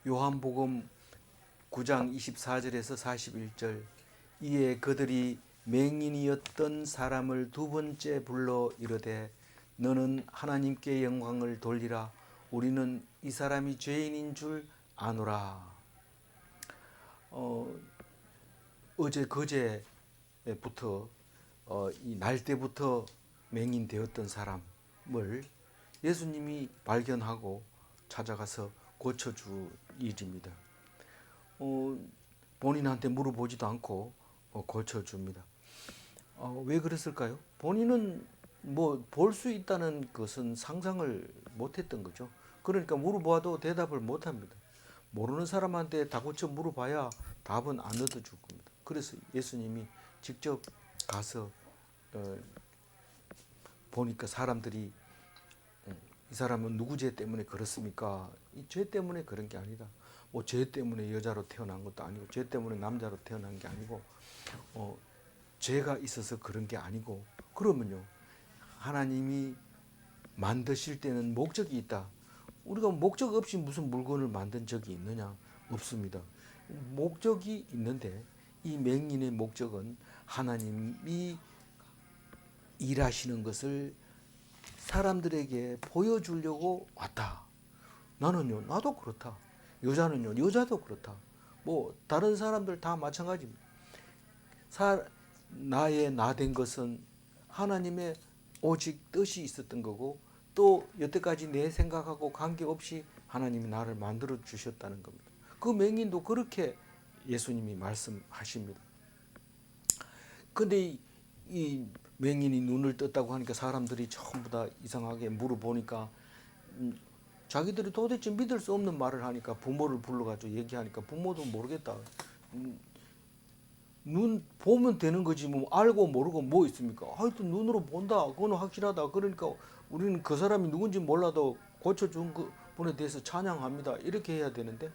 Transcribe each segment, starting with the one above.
요한복음 9장 24절에서 41절. 이에 그들이 맹인이었던 사람을 두 번째 불러 이르되 너는 하나님께 영광을 돌리라. 우리는 이 사람이 죄인인 줄 아노라. 어제 그제부터 이 날때부터 맹인 되었던 사람을 예수님이 발견하고 찾아가서 고쳐줄 일입니다. 본인한테 물어보지도 않고 고쳐줍니다. 왜 그랬을까요? 본인은 뭐 볼 수 있다는 것은 상상을 못했던 거죠. 그러니까 물어봐도 대답을 못합니다. 모르는 사람한테 다 고쳐 물어봐야 답은 안 얻어줄 겁니다. 그래서 예수님이 직접 가서 보니까 사람들이 이 사람은 누구 죄 때문에 그렇습니까? 이 죄 때문에 그런 게 아니다. 뭐 죄 때문에 여자로 태어난 것도 아니고 죄 때문에 남자로 태어난 게 아니고 죄가 있어서 그런 게 아니고, 그러면요, 하나님이 만드실 때는 목적이 있다. 우리가 목적 없이 무슨 물건을 만든 적이 있느냐? 없습니다. 목적이 있는데 이 맹인의 목적은 하나님이 일하시는 것을 사람들에게 보여주려고 왔다. 나는요, 나도 그렇다. 여자는요, 여자도 그렇다. 뭐 다른 사람들 다 마찬가지입니다. 나의 나 된 것은 하나님의 오직 뜻이 있었던 거고, 또 여태까지 내 생각하고 관계없이 하나님이 나를 만들어 주셨다는 겁니다. 그 맹인도 그렇게 예수님이 말씀하십니다. 근데 이 맹인이 눈을 떴다고 하니까 사람들이 전부 다 이상하게 물어보니까 자기들이 도대체 믿을 수 없는 말을 하니까 부모를 불러가지고 얘기하니까 부모도 모르겠다. 눈 보면 되는 거지 뭐 알고 모르고 뭐 있습니까? 하여튼 눈으로 본다. 그거는 확실하다. 그러니까 우리는 그 사람이 누군지 몰라도 고쳐준 그 분에 대해서 찬양합니다. 이렇게 해야 되는데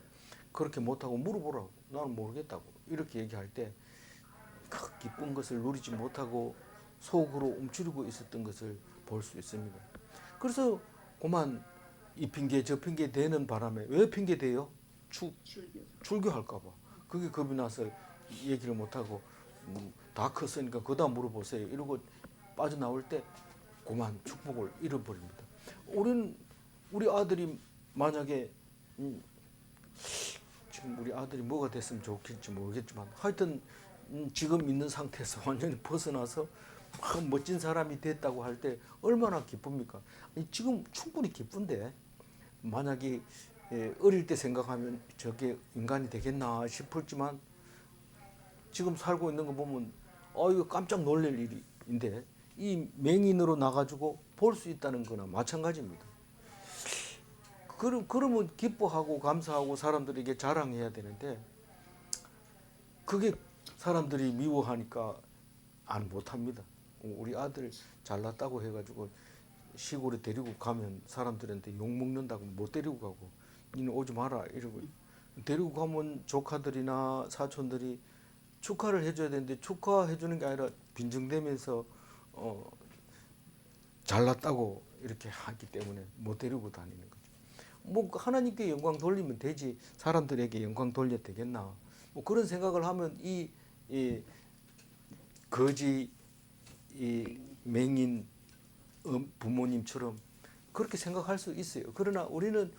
그렇게 못하고 물어보라고. 나는 모르겠다고. 이렇게 얘기할 때 그 기쁜 것을 누리지 못하고 속으로 움츠리고 있었던 것을 볼 수 있습니다. 그래서 그만 이 핑계 저 핑계 대는 바람에, 왜 핑계 대요? 출교할까 봐. 그게 겁이 나서 얘기를 못하고 다 컸으니까 그다 물어보세요 이러고 빠져나올 때 그만 축복을 잃어버립니다. 우리 아들이 만약에 지금 우리 아들이 뭐가 됐으면 좋겠지 모르겠지만 하여튼 지금 있는 상태에서 완전히 벗어나서 멋진 사람이 됐다고 할 때 얼마나 기쁩니까? 지금 충분히 기쁜데 만약에 어릴 때 생각하면 저게 인간이 되겠나 싶었지만 지금 살고 있는 거 보면 이거 깜짝 놀랄 일인데 이 맹인으로 나가지고 볼 수 있다는 거나 마찬가지입니다. 그러면 기뻐하고 감사하고 사람들에게 자랑해야 되는데 그게 사람들이 미워하니까 안 못합니다. 우리 아들 잘났다고 해가지고 시골에 데리고 가면 사람들한테 욕먹는다고 못 데리고 가고 니는 오지 마라 이러고, 데리고 가면 조카들이나 사촌들이 축하를 해줘야 되는데 축하해주는 게 아니라 빈정대면서 잘났다고 이렇게 하기 때문에 못 데리고 다니는 거죠. 뭐 하나님께 영광 돌리면 되지 사람들에게 영광 돌려야 되겠나, 뭐 그런 생각을 하면 이 거지 이 맹인 부모님처럼 그렇게 생각할 수 있어요. 그러나 우리는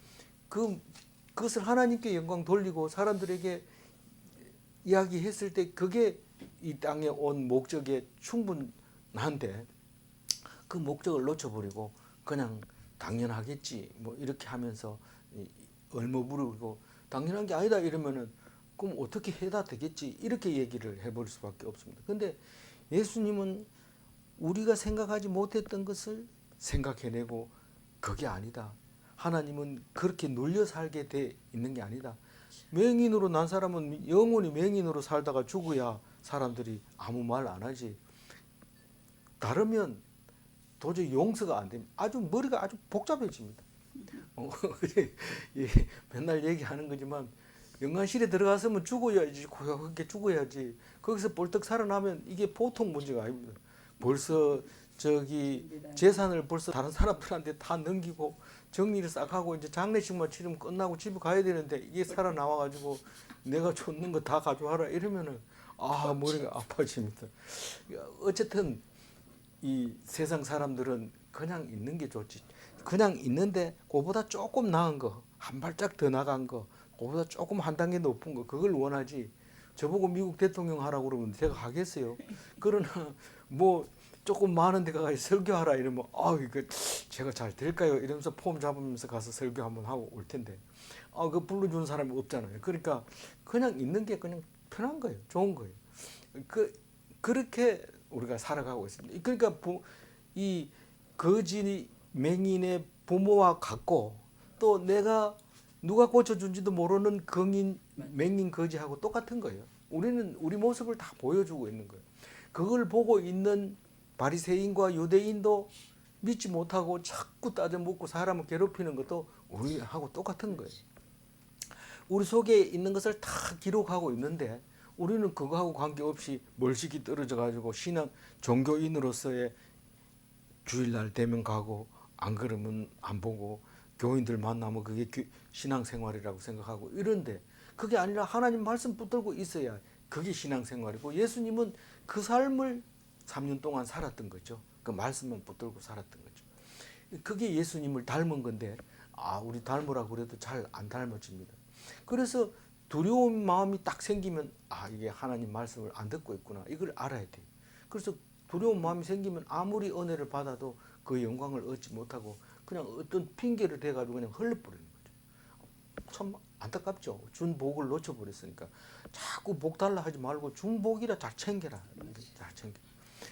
그것을 하나님께 영광 돌리고 사람들에게 이야기했을 때 그게 이 땅에 온 목적에 충분한데 그 목적을 놓쳐버리고 그냥 당연하겠지 뭐 이렇게 하면서 얼머무르고 당연한 게 아니다 이러면은 그럼 어떻게 해다 되겠지 이렇게 얘기를 해버릴 수밖에 없습니다. 근데 예수님은 우리가 생각하지 못했던 것을 생각해내고 그게 아니다. 하나님은 그렇게 눌려 살게 돼 있는 게 아니다. 맹인으로 난 사람은 영원히 맹인으로 살다가 죽어야 사람들이 아무 말 안 하지. 다르면 도저히 용서가 안 됩니다. 머리가 아주 복잡해집니다. 맨날 얘기하는 거지만 영안실에 들어갔으면 죽어야지, 그렇게 죽어야지. 거기서 벌떡 살아나면 이게 보통 문제가 아닙니다. 벌써 재산을 벌써 다른 사람들한테 다 넘기고 정리를 싹 하고 이제 장례식만 치르면 끝나고 집에 가야 되는데 이게 살아나와가지고 내가 줬는 거 다 가져와라 이러면은 머리가 아파집니다. 어쨌든 이 세상 사람들은 그냥 있는 게 좋지. 그냥 있는데 그보다 조금 나은 거, 한 발짝 더 나간 거, 그보다 조금 한 단계 높은 거 그걸 원하지. 저보고 미국 대통령 하라고 그러면 제가 하겠어요. 그러나 뭐 조금 많은 데 가서 설교하라 이러면 이거 제가 잘 될까요? 이러면서 폼 잡으면서 가서 설교 한번 하고 올 텐데 그 불러주는 사람이 없잖아요. 그러니까 그냥 있는 게 그냥 편한 거예요. 좋은 거예요. 그렇게 우리가 살아가고 있습니다. 그러니까 이 거지 맹인의 부모와 같고 또 내가 누가 고쳐준지도 모르는 거인 맹인 거지하고 똑같은 거예요. 우리는 우리 모습을 다 보여주고 있는 거예요. 그걸 보고 있는 바리새인과 유대인도 믿지 못하고 자꾸 따져 묻고 사람을 괴롭히는 것도 우리하고 똑같은 거예요. 우리 속에 있는 것을 다 기록하고 있는데 우리는 그거하고 관계없이 멀찍이 떨어져 가지고 신앙 종교인으로서의 주일날 되면 가고 안 그러면 안 보고 교인들 만나면 그게 신앙생활이라고 생각하고 이런데 그게 아니라 하나님 말씀 붙들고 있어야 그게 신앙생활이고 예수님은 그 삶을 3년 동안 살았던 거죠. 그 말씀만 붙들고 살았던 거죠. 그게 예수님을 닮은 건데 우리 닮으라고 그래도 잘 안 닮아집니다. 그래서 두려운 마음이 딱 생기면 이게 하나님 말씀을 안 듣고 있구나 이걸 알아야 돼요. 그래서 두려운 마음이 생기면 아무리 은혜를 받아도 그 영광을 얻지 못하고 그냥 어떤 핑계를 대가지고 그냥 흘려버리는 거죠. 참 안타깝죠. 준 복을 놓쳐버렸으니까 자꾸 복 달라 하지 말고 준 복이라 잘 챙겨라. 잘 챙겨.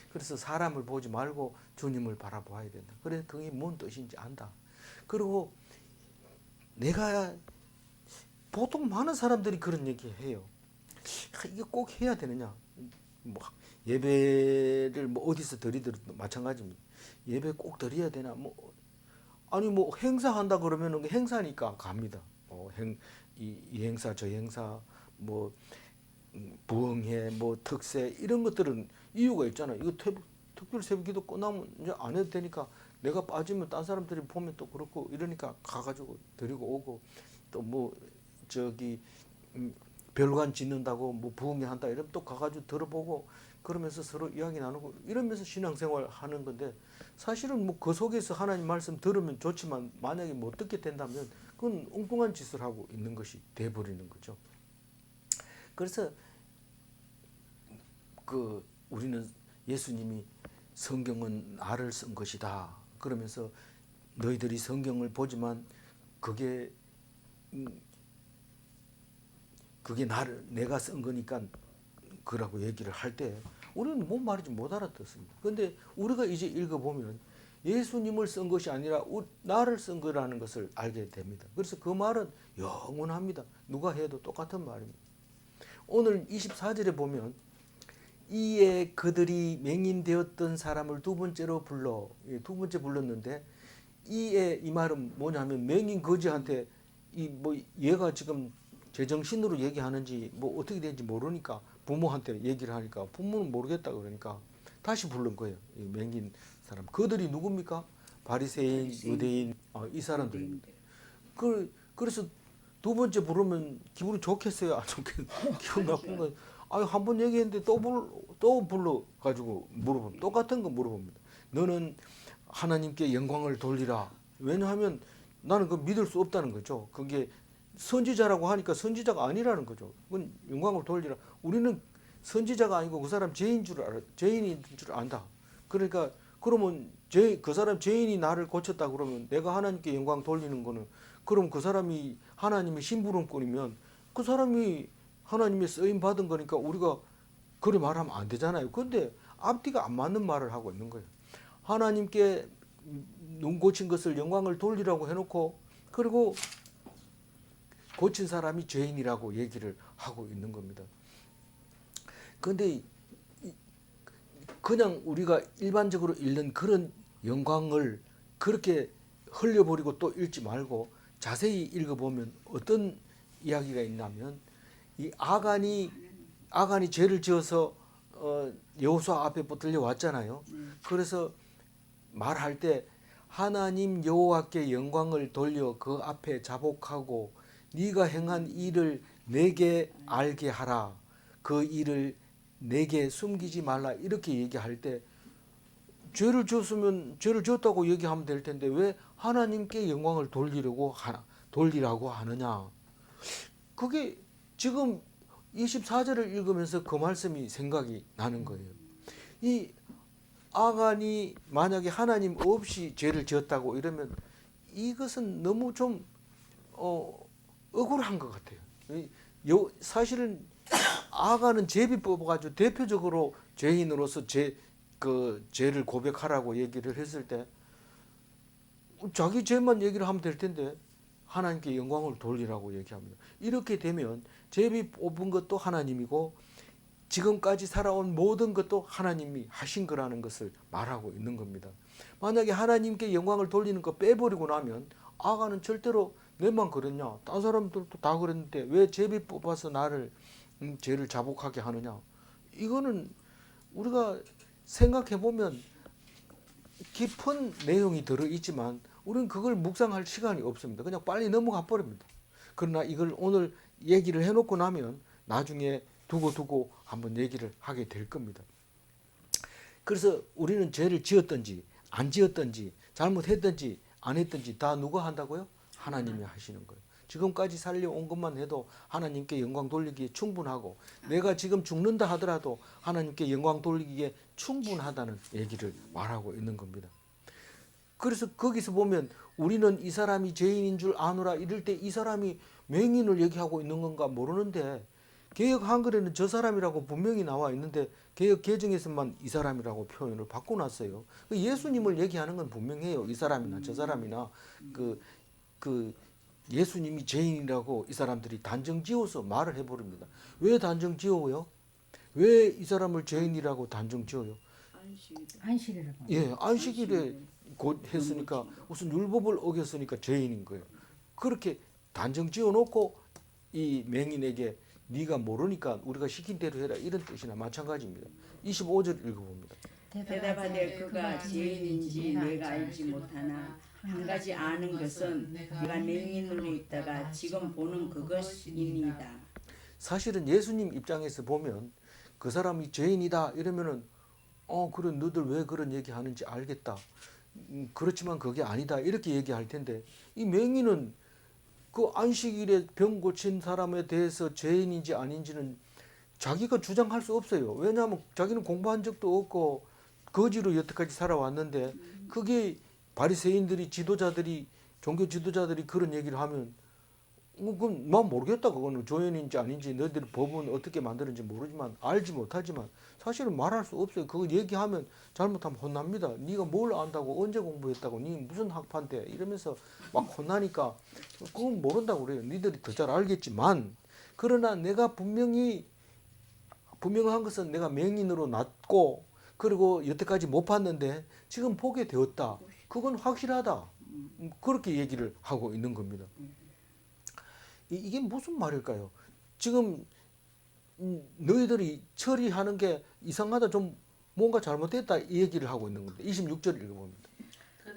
그래서 사람을 보지 말고 주님을 바라봐야 된다. 그래서 그게 뭔 뜻인지 안다. 그리고 내가 보통 많은 사람들이 그런 얘기 해요. 이게 꼭 해야 되느냐? 뭐 예배를 뭐 어디서 드리더라도 마찬가지입니다. 예배 꼭 드려야 되나? 뭐 행사한다 그러면은 행사니까 갑니다. 이 행사 저 행사 뭐 부흥회 뭐 특세 이런 것들은 이유가 있잖아요. 이거 특별 새벽 기도 끝나면 이제 안 해도 되니까 내가 빠지면 딴 사람들이 보면 또 그렇고 이러니까 가가지고 드리고 오고 또 뭐 별관 짓는다고 뭐 부흥회 한다 이러면 또 가가지고 들어보고 그러면서 서로 이야기 나누고 이러면서 신앙생활 하는 건데 사실은 뭐 그 속에서 하나님 말씀 들으면 좋지만 만약에 못 듣게 된다면 그건 엉뚱한 짓을 하고 있는 것이 돼버리는 거죠. 그래서 우리는 예수님이 성경은 나를 쓴 것이다 그러면서 너희들이 성경을 보지만 그게 내가 쓴 거니까 그라고 얘기를 할 때 우리는 뭔 말인지 못 알아듣습니다. 그런데 우리가 이제 읽어보면 예수님을 쓴 것이 아니라 나를 쓴 거라는 것을 알게 됩니다. 그래서 그 말은 영원합니다. 누가 해도 똑같은 말입니다. 오늘 24절에 보면 이에 그들이 맹인되었던 사람을 두 번째로 두 번째 불렀는데 이에 이 말은 뭐냐면 맹인 거지한테 얘가 지금 제정신으로 얘기하는지 뭐 어떻게 되는지 모르니까 부모한테 얘기를 하니까 부모는 모르겠다 그러니까 다시 부른 거예요. 이 맹인 사람. 그들이 누굽니까? 바리새인, 유대인 이 사람들입니다. 그래서 두 번째 부르면 기분이 좋겠어요? 안 좋겠어요? 기분 나쁜 거예요. 한 번 얘기했는데 또 불러가지고 물어봅니다. 똑같은 거 물어봅니다. 너는 하나님께 영광을 돌리라. 왜냐하면 나는 그 믿을 수 없다는 거죠. 그게 선지자라고 하니까 선지자가 아니라는 거죠. 그건 영광을 돌리라. 우리는 선지자가 아니고 그 사람 죄인인 줄 안다. 그러니까 그러면 그 사람 죄인이 나를 고쳤다 그러면 내가 하나님께 영광 돌리는 거는 그럼 그 사람이 하나님의 심부름꾼이면 그 사람이 하나님의 쓰임 받은 거니까 우리가 그래 말하면 안 되잖아요. 그런데 앞뒤가 안 맞는 말을 하고 있는 거예요. 하나님께 눈 고친 것을 영광을 돌리라고 해놓고 그리고 고친 사람이 죄인이라고 얘기를 하고 있는 겁니다. 그런데 그냥 우리가 일반적으로 읽는 그런 영광을 그렇게 흘려버리고 또 읽지 말고 자세히 읽어보면 어떤 이야기가 있냐면 이 아간이 죄를 지어서 여호수아 앞에 들려왔잖아요. 그래서 말할 때 하나님 여호와께 영광을 돌려 그 앞에 자복하고 네가 행한 일을 내게 알게 하라. 그 일을 내게 숨기지 말라. 이렇게 얘기할 때 죄를 지었으면 죄를 지었다고 얘기하면 될 텐데 왜 하나님께 영광을 돌리라고 하느냐. 그게 지금 24절을 읽으면서 그 말씀이 생각이 나는 거예요. 이 아간이 만약에 하나님 없이 죄를 지었다고 이러면 이것은 너무 좀 억울한 것 같아요. 사실은 아간은 제비 뽑아가지고 대표적으로 죄인으로서 죄를 고백하라고 얘기를 했을 때 자기 죄만 얘기를 하면 될 텐데 하나님께 영광을 돌리라고 얘기합니다. 이렇게 되면 제비 뽑은 것도 하나님이고 지금까지 살아온 모든 것도 하나님이 하신 거라는 것을 말하고 있는 겁니다. 만약에 하나님께 영광을 돌리는 거 빼버리고 나면 아가는 절대로 내만 그랬냐? 딴 사람들도 다 그랬는데 왜 제비 뽑아서 나를 죄를 자복하게 하느냐? 이거는 우리가 생각해 보면 깊은 내용이 들어있지만 우리는 그걸 묵상할 시간이 없습니다. 그냥 빨리 넘어가 버립니다. 그러나 이걸 오늘 얘기를 해놓고 나면 나중에 두고 한번 얘기를 하게 될 겁니다. 그래서 우리는 죄를 지었든지 안 지었든지 잘못했든지 안 했든지 다 누가 한다고요? 하나님이 하시는 거예요. 지금까지 살려온 것만 해도 하나님께 영광 돌리기에 충분하고 내가 지금 죽는다 하더라도 하나님께 영광 돌리기에 충분하다는 얘기를 말하고 있는 겁니다. 그래서 거기서 보면 우리는 이 사람이 죄인인 줄 아노라 이럴 때 이 사람이 맹인을 얘기하고 있는 건가 모르는데 개역 한글에는 저 사람이라고 분명히 나와 있는데 개역 개정에서만 이 사람이라고 표현을 바꿔놨어요. 예수님을 얘기하는 건 분명해요. 이 사람이나 저 사람이나 그 예수님이 죄인이라고 이 사람들이 단정지어서 말을 해버립니다. 왜 단정지어요? 왜 이 사람을 죄인이라고 단정지어요? 안식이라고. 예, 안식일에 곧 했으니까 무슨 율법을 어겼으니까 죄인인 거예요. 그렇게 단정 지어놓고 이 맹인에게 네가 모르니까 우리가 시킨 대로 해라 이런 뜻이나 마찬가지입니다. 25절 읽어봅니다. 대답하되 그가 죄인인지 내가 알지 못하나 한 가지 아는 것은 내가 맹인으로 있다가 지금 보는 그것이니이다. 사실은 예수님 입장에서 보면 그 사람이 죄인이다 이러면은 그래 너들 왜 그런 얘기하는지 알겠다. 그렇지만 그게 아니다 이렇게 얘기할 텐데 이 맹인은 그 안식일에 병 고친 사람에 대해서 죄인인지 아닌지는 자기가 주장할 수 없어요. 왜냐하면 자기는 공부한 적도 없고 거지로 여태까지 살아왔는데 그게 바리새인들이 종교 지도자들이 그런 얘기를 하면 그건 난 모르겠다. 그거는 죄인인지 아닌지 너희들 법은 어떻게 만드는지 모르지만 알지 못하지만 사실은 말할 수 없어요. 그거 얘기하면 잘못하면 혼납니다. 네가 뭘 안다고 언제 공부했다고 네 무슨 학파인데 이러면서 막 혼나니까 그건 모른다고 그래요. 니들이 더 잘 알겠지만 그러나 내가 분명한 것은 내가 맹인으로 났고 그리고 여태까지 못 봤는데 지금 보게 되었다. 그건 확실하다. 그렇게 얘기를 하고 있는 겁니다. 이게 무슨 말일까요? 지금 너희들이 처리하는 게 이상하다, 좀 뭔가 잘못됐다 이 얘기를 하고 있는 겁니다. 26절 읽어봅니다.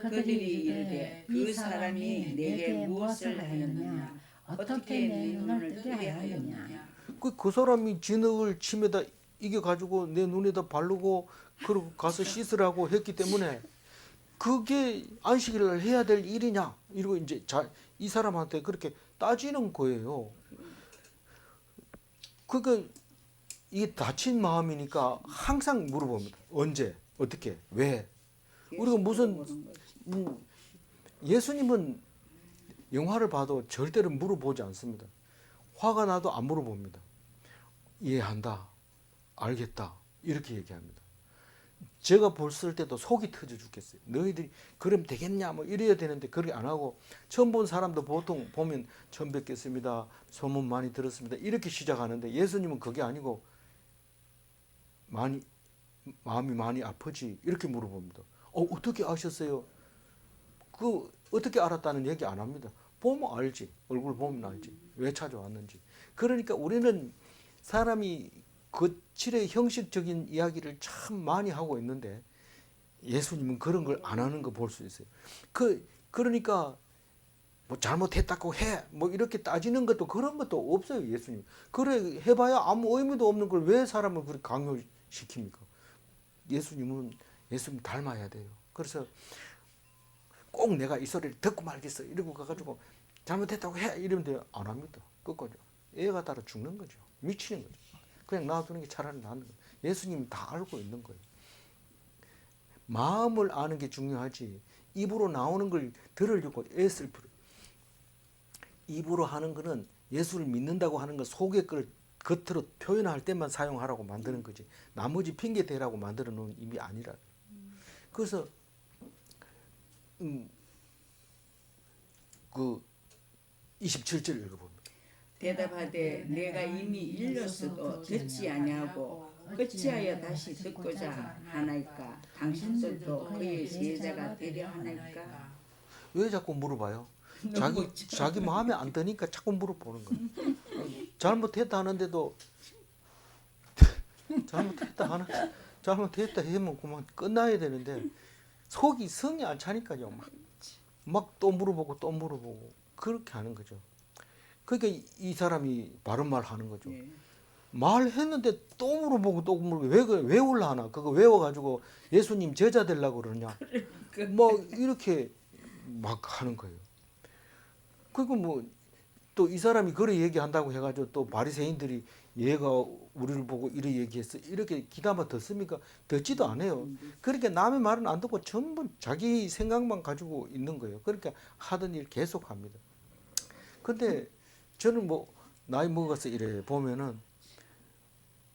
그들이 이르되 그 사람이 내게 무엇을 하였느냐 어떻게 내 눈을 뜨게 하였느냐. 그 사람이 진흙을 침에다 이겨가지고 내 눈에다 바르고 그리고 가서 씻으라고 했기 때문에 그게 안식일날 해야 될 일이냐 이러고 이제 이 사람한테 그렇게 따지는 거예요. 그러니까 이게 다친 마음이니까 항상 물어봅니다. 언제, 어떻게, 왜? 우리가 무슨 예수님은 영화를 봐도 절대로 물어보지 않습니다. 화가 나도 안 물어봅니다. 이해한다, 알겠다 이렇게 얘기합니다. 제가 봤을 때도 속이 터져 죽겠어요. 너희들이 그럼 되겠냐 뭐 이래야 되는데 그렇게 안 하고 처음 본 사람도 보통 보면 처음 뵙겠습니다. 소문 많이 들었습니다. 이렇게 시작하는데 예수님은 그게 아니고 마음이 많이 아프지 이렇게 물어봅니다. 어떻게 아셨어요? 그 어떻게 알았다는 얘기 안 합니다. 보면 알지. 얼굴 보면 알지. 왜 찾아왔는지. 그러니까 우리는 사람이 거칠의 형식적인 이야기를 참 많이 하고 있는데 예수님은 그런 걸 안 하는 거 볼 수 있어요. 그러니까 뭐 잘못했다고 해. 뭐 이렇게 따지는 것도 그런 것도 없어요, 예수님. 그래 해봐야 아무 의미도 없는 걸 왜 사람을 그렇게 강요시킵니까? 예수님 닮아야 돼요. 그래서 꼭 내가 이 소리를 듣고 말겠어. 이러고 가가지고 잘못했다고 해. 이러면 돼요. 안 합니다. 끝까지. 애가 따라 죽는 거죠. 미치는 거죠. 그냥 놔두는 게 차라리 낫는 거예요. 예수님이 다 알고 있는 거예요. 마음을 아는 게 중요하지 입으로 나오는 걸 들으려고 애쓸 필요. 입으로 하는 거는 예수를 믿는다고 하는 건 속의 걸 겉으로 표현할 때만 사용하라고 만드는 거지 나머지 핑계 대라고 만들어 놓은 입이 아니라. 그래서 그 27절 읽어봅니다. 대답하되 내가 이미 일렀어도 듣지 아니하고 어찌하여 다시 듣고자 하나이까? 당신들도 그의 제자가 되려 하나이까? 왜 자꾸 물어봐요? 자기 마음에 안 드니까 자꾸 물어보는 거예요. 잘못했다 하는데도 잘못했다 하면 그만 끝나야 되는데 속이 성이 안 차니까요. 막 또 물어보고 또 물어보고 그렇게 하는 거죠. 그러니까 이 사람이 바른 말 하는 거죠. 네. 말했는데 또 물어보고 또 물어보고 왜 외울라나 그거 외워가지고 예수님 제자 되려고 그러냐 뭐 이렇게 막 하는 거예요. 그리고 뭐 또 이 사람이 그래 얘기한다고 해가지고 또 바리새인들이 얘가 우리를 보고 이래 얘기했어 이렇게 귀담아 듣습니까? 듣지도 않아요. 그러니까 남의 말은 안 듣고 전부 자기 생각만 가지고 있는 거예요. 그러니까 하던 일 계속 합니다. 근데 저는 뭐 나이 먹어서 이래 보면은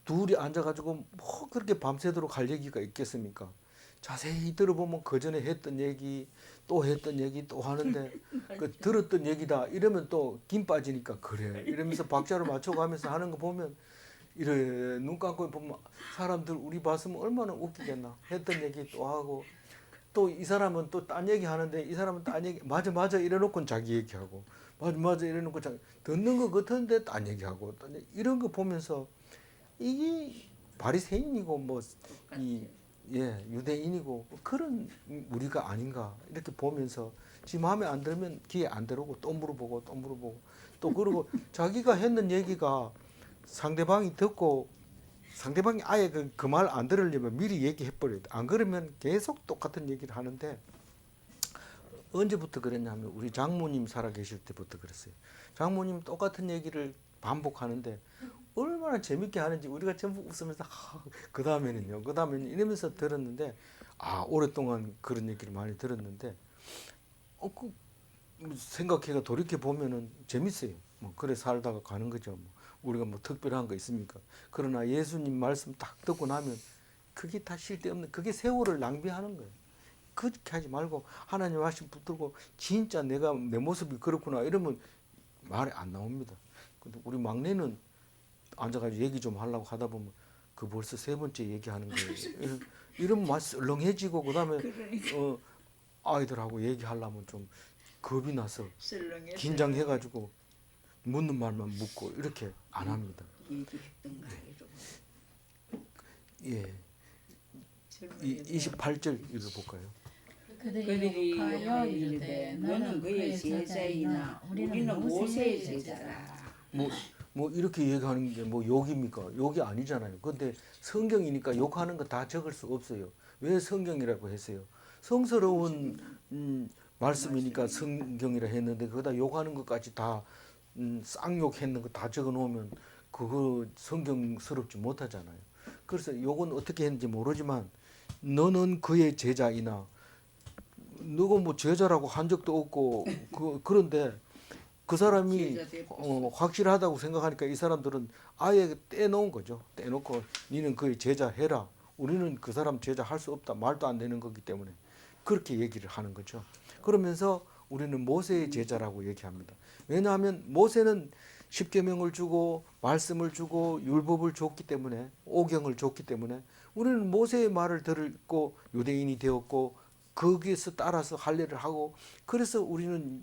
둘이 앉아가지고 뭐 그렇게 밤새도록 할 얘기가 있겠습니까? 자세히 들어보면 그 전에 했던 얘기 또 했던 얘기 또 하는데 그 들었던 얘기다 이러면 또 김 빠지니까 그래 이러면서 박자를 맞춰가면서 하는 거 보면 이래 눈 감고 보면 사람들 우리 봤으면 얼마나 웃기겠나 했던 얘기 또 하고 또 이 사람은 또 딴 얘기 하는데 이 사람은 딴 얘기 맞아 이래놓고 자기 얘기하고 맞아 이래놓고 자기 듣는 거 같은데 딴 얘기하고 이런 거 보면서 이게 바리새인이고 뭐 이 유대인이고 그런 우리가 아닌가 이렇게 보면서 지 마음에 안 들면 귀에 안 들어오고 또 물어보고 또 그러고 자기가 했는 얘기가 상대방이 듣고 상대방이 아예 그 말 안 들으려면 미리 얘기해 버려야 돼. 안 그러면 계속 똑같은 얘기를 하는데 언제부터 그랬냐면 우리 장모님 살아 계실 때부터 그랬어요. 장모님 똑같은 얘기를 반복하는데 얼마나 재밌게 하는지 우리가 전부 웃으면서 그 다음에는요 이러면서 들었는데 오랫동안 그런 얘기를 많이 들었는데 생각해가 돌이켜 보면은 재밌어요. 뭐 그래 살다가 가는 거죠. 뭐 우리가 뭐 특별한 거 있습니까? 그러나 예수님 말씀 딱 듣고 나면 그게 다 쓸데없는 그게 세월을 낭비하는 거예요. 그렇게 하지 말고 하나님 말씀 붙들고 진짜 내가 내 모습이 그렇구나 이러면 말이 안 나옵니다. 근데 우리 막내는 앉아가지고 얘기 좀 하려고 하다 보면 그 벌써 세 번째 얘기하는 거예요. 이러면 막 썰렁해지고 그다음에 아이들하고 얘기하려면 좀 겁이 나서 긴장해가지고 묻는 말만 묻고 이렇게 안 합니다. 예. 28절 읽어볼까요? 그들이 욕하여 이르되 너는 그의 제자이나 우리는 모세의 제자라. 뭐 이렇게 얘기하는 게 뭐 욕입니까? 욕이 아니잖아요. 근데 성경이니까 욕하는 거 다 적을 수 없어요. 왜 성경이라고 했어요? 성스러운 말씀이니까 성경이라 했는데 거기다 욕하는 것까지 다 쌍욕했는 거 다 적어 놓으면 그거 성경스럽지 못하잖아요. 그래서 욕은 어떻게 했는지 모르지만 너는 그의 제자이나 너가 뭐 제자라고 한 적도 없고 그런데 그 사람이 확실하다고 생각하니까 이 사람들은 아예 떼놓은 거죠. 떼놓고 니는 그의 제자 해라. 우리는 그 사람 제자 할 수 없다. 말도 안 되는 거기 때문에 그렇게 얘기를 하는 거죠. 그러면서 우리는 모세의 제자라고 얘기합니다. 왜냐하면 모세는 십계명을 주고 말씀을 주고 율법을 줬기 때문에 오경을 줬기 때문에 우리는 모세의 말을 듣고 유대인이 되었고 거기에서 따라서 할례를 하고 그래서 우리는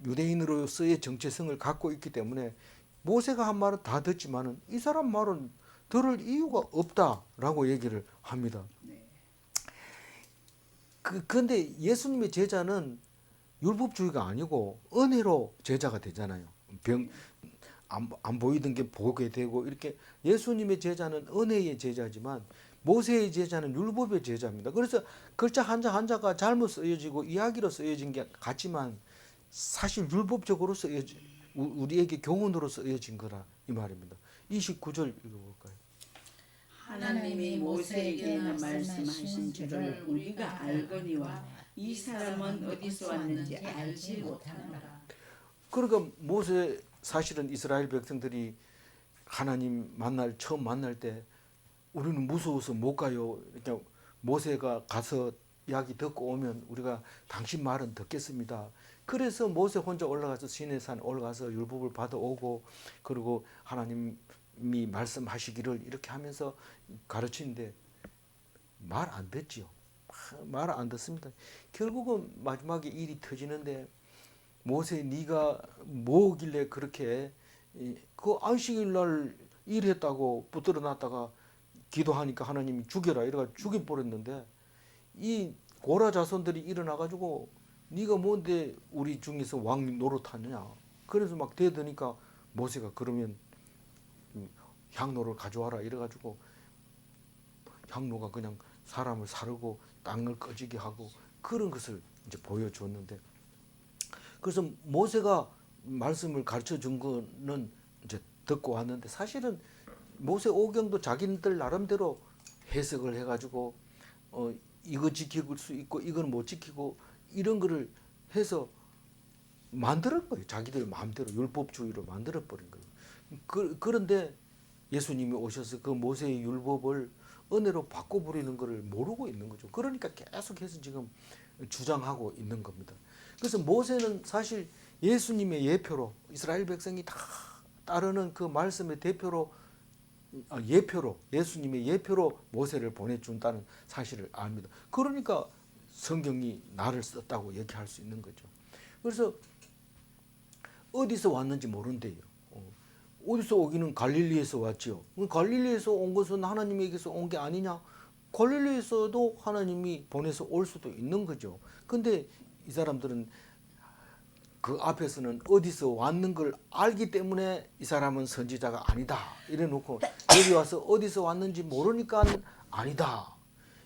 유대인으로서의 정체성을 갖고 있기 때문에 모세가 한 말은 다 듣지만은 이 사람 말은 들을 이유가 없다라고 얘기를 합니다. 근데 예수님의 제자는 율법주의가 아니고 은혜로 제자가 되잖아요. 안 보이던 게 보게 되고 이렇게 예수님의 제자는 은혜의 제자지만 모세의 제자는 율법의 제자입니다. 그래서 글자 한자 한자가 잘못 쓰여지고 이야기로 쓰여진 게 같지만 사실 율법적으로 쓰여진 우리에게 교훈으로 쓰여진 거라 이 말입니다. 29절 읽어볼까요? 하나님이 모세에게는 말씀하신 줄을 우리가 알거니와 이 사람은 어디서 왔는지 알지 못하노라. 그러니까 모세 사실은 이스라엘 백성들이 하나님 처음 만날 때 우리는 무서워서 못 가요. 그러니까 모세가 가서 이야기 듣고 오면 우리가 당신 말은 듣겠습니다. 그래서 모세 혼자 올라가서 시내산 올라가서 율법을 받아오고 그리고 하나님이 말씀하시기를 이렇게 하면서 가르치는데 말 안 듣지요. 말 안 듣습니다. 결국은 마지막에 일이 터지는데 모세 네가 뭐길래 그렇게 그 안식일 날 일했다고 붙들어 놨다가 기도하니까 하나님이 죽여라 이래가 죽여버렸는데 이 고라 자손들이 일어나 가지고 네가 뭔데 우리 중에서 왕 노릇하느냐 그래서 막 대드니까 모세가 그러면 향로를 가져와라 이래 가지고 향로가 그냥 사람을 사르고 땅을 꺼지게 하고 그런 것을 이제 보여줬는데 그래서 모세가 말씀을 가르쳐 준 거는 이제 듣고 왔는데 사실은 모세 오경도 자기들 나름대로 해석을 해가지고 이거 지킬 수 있고 이건 못 지키고 이런 거를 해서 만들은 거예요. 자기들 마음대로 율법주의로 만들어 버린 거예요. 그런데 예수님이 오셔서 그 모세의 율법을 은혜로 바꿔버리는 것을 모르고 있는 거죠. 그러니까 계속해서 지금 주장하고 있는 겁니다. 그래서 모세는 사실 예수님의 예표로 이스라엘 백성이 다 따르는 그 말씀의 예표로 예수님의 예표로 모세를 보내준다는 사실을 압니다. 그러니까 성경이 나를 썼다고 얘기할 수 있는 거죠. 그래서 어디서 왔는지 모른대요. 어디서 오기는 갈릴리에서 왔지요. 갈릴리에서 온 것은 하나님에게서 온 게 아니냐? 갈릴리에서도 하나님이 보내서 올 수도 있는 거죠. 근데 이 사람들은 그 앞에서는 어디서 왔는 걸 알기 때문에 이 사람은 선지자가 아니다. 이래 놓고 여기 와서 어디서 왔는지 모르니까 아니다.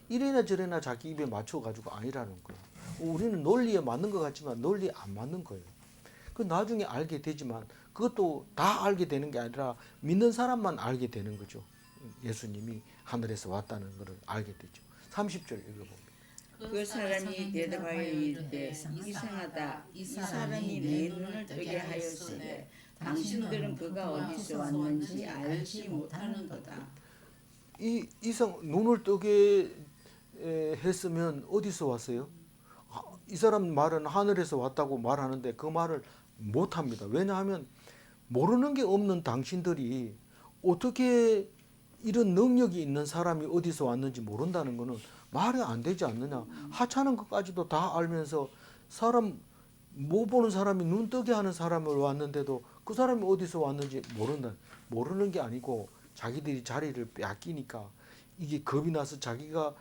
이래나 저래나 자기 입에 맞춰가지고 아니라는 거예요. 우리는 논리에 맞는 것 같지만 논리에 안 맞는 거예요. 그 나중에 알게 되지만 그것도 다 알게 되는 게 아니라 믿는 사람만 알게 되는 거죠. 예수님이 하늘에서 왔다는 것을 알게 되죠. 30절 읽어봅니다. 그 사람이 대답하여 이르되 이상하다. 이 사람이 내 눈을 뜨게 하였으되 당신들은 그가 어디서 왔는지 알지 못하는도다. 이 이상 눈을 뜨게 했으면 어디서 왔어요? 이 사람 말은 하늘에서 왔다고 말하는데 그 말을 못합니다. 왜냐하면 모르는 게 없는 당신들이 어떻게 이런 능력이 있는 사람이 어디서 왔는지 모른다는 것은 말이 안 되지 않느냐. 하찮은 것까지도 다 알면서 사람 못 보는 사람이 눈 뜨게 하는 사람을 왔는데도 그 사람이 어디서 왔는지 모르는 게 아니고 자기들이 자리를 빼앗기니까 이게 겁이 나서 자기가